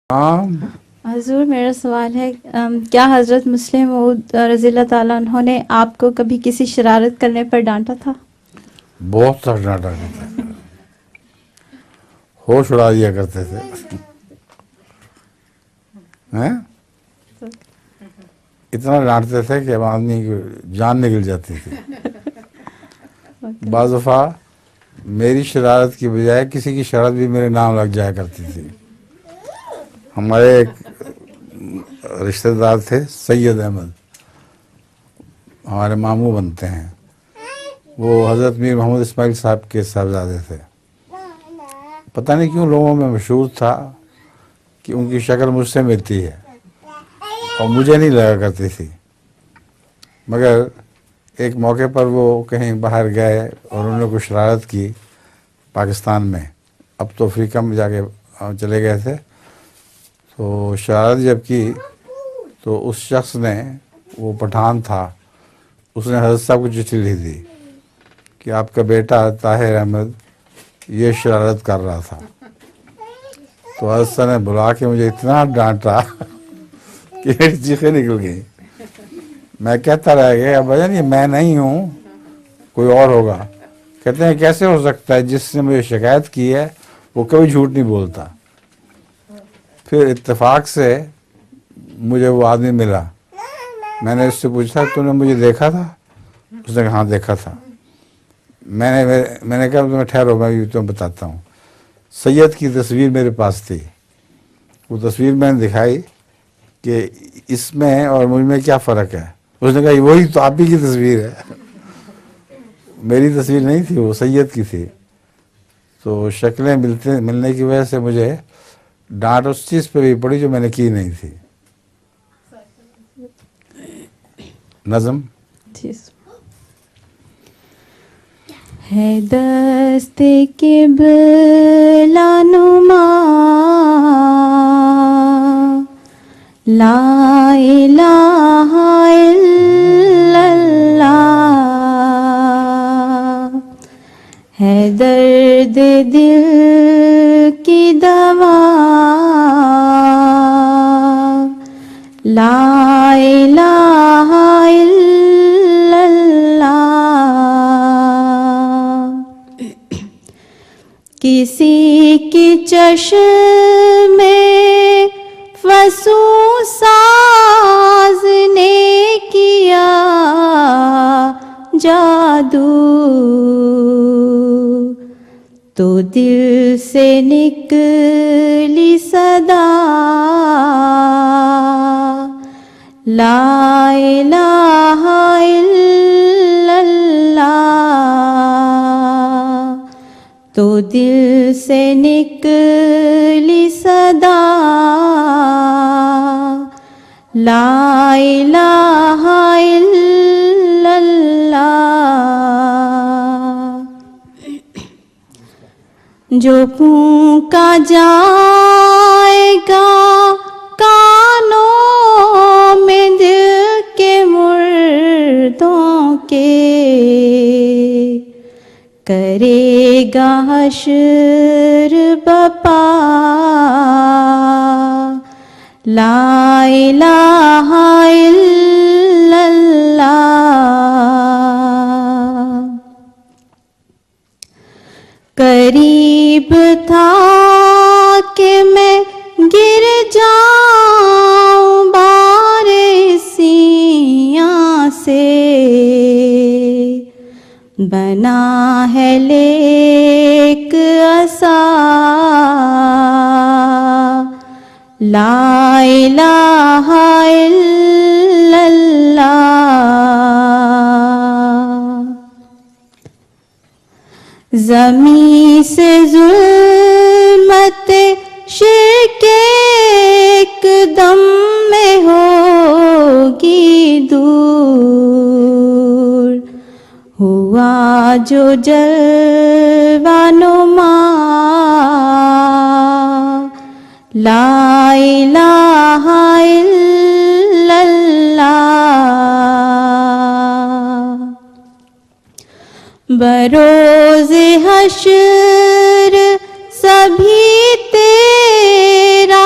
ہاں حضور میرا سوال ہے کیا حضرت مسلم موعود رضی اللہ تعالیٰ عنہ نے آپ کو کبھی کسی شرارت کرنے پر ڈانٹا تھا؟ بہت سا ڈانٹا کرتے تھے، ہوش اڑا دیا کرتے تھے اتنا ڈانٹتے تھے کہ آدمی کی جان نکل جاتی تھی۔ بعض دفعہ میری شرارت کی بجائے کسی کی شرارت بھی میرے نام لگ جایا کرتی تھی۔ ہمارے ایک رشتہ دار تھے سید احمد، ہمارے ماموں بنتے ہیں، وہ حضرت میر محمد اسماعیل صاحب کے صاحبزادے تھے۔ پتہ نہیں کیوں لوگوں میں مشہور تھا کہ ان کی شکل مجھ سے ملتی ہے اور مجھے نہیں لگا کرتی تھی، مگر ایک موقع پر وہ کہیں باہر گئے اور انہوں نے کوئی شرارت کی پاکستان میں، اب تو افریقہ میں جا کے چلے گئے تھے، تو شرارت جب کی تو اس شخص نے، وہ پٹھان تھا، اس نے حضرت صاحب کو چٹھی لکھ دی کہ آپ کا بیٹا طاہر احمد یہ شرارت کر رہا تھا۔ تو حضرت صاحب نے بلا کے مجھے اتنا ڈانٹا کہ میری چیخیں نکل گئیں۔ میں کہتا رہ گیا بھجن یہ میں نہیں ہوں، کوئی اور ہوگا۔ کہتے ہیں کیسے ہو سکتا ہے، جس نے مجھے شکایت کی ہے وہ کبھی جھوٹ نہیں بولتا۔ پھر اتفاق سے مجھے وہ آدمی ملا، میں نے اس سے پوچھا تو نے مجھے دیکھا تھا؟ اس نے کہا ہاں دیکھا تھا۔ میں نے کہا تمہیں ٹھہرو میں تمہیں بتاتا ہوں۔ سید کی تصویر میرے پاس تھی، وہ تصویر میں نے دکھائی کہ اس میں اور مجھ میں کیا فرق ہے۔ اس نے کہا وہی تو آپ ہی کی تصویر ہے، میری تصویر نہیں تھی، وہ سید کی تھی۔ تو شکلیں ملنے کی وجہ سے مجھے ڈانٹ اس چیز پہ بھی پڑی جو میں نے کی نہیں تھی۔ نظم ہے دست قبلہ نما لا الہ الا اللہ، ہے درد دل کی دوا لا الہ الا اللہ، کسی کی چشم میں فسوں ساز نے کیا جادو، تو دل سے نکلی صدا لا الہ الا اللہ، تو دل سے نکلی صدا لا الہ الا اللہ، جو پھونکا جائے گا کانوں میں دل کے مردوں کے، کرے گا حشر بپا لا الہ الا اللہ، قریب تھا کہ میں گر جاؤں بارے سیاں سے، بنا ہے لیک عصا لا الہ الا اللہ، زمین سے ظلمت شرک ایک دم میں ہوگی دور، ہوا جو جلوہ نما لا الہ الا اللہ، بروز حشر سبھی تیرا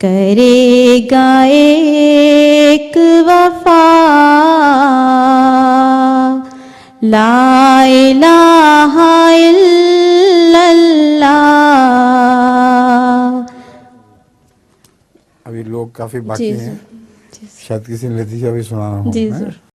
کرے گا ایک وفا لا الہ الا اللہ. ابھی لوگ کافی جی باقی ہیں، شاید کسی نے لطیفہ بھی سنانا ہو. جی ضرور.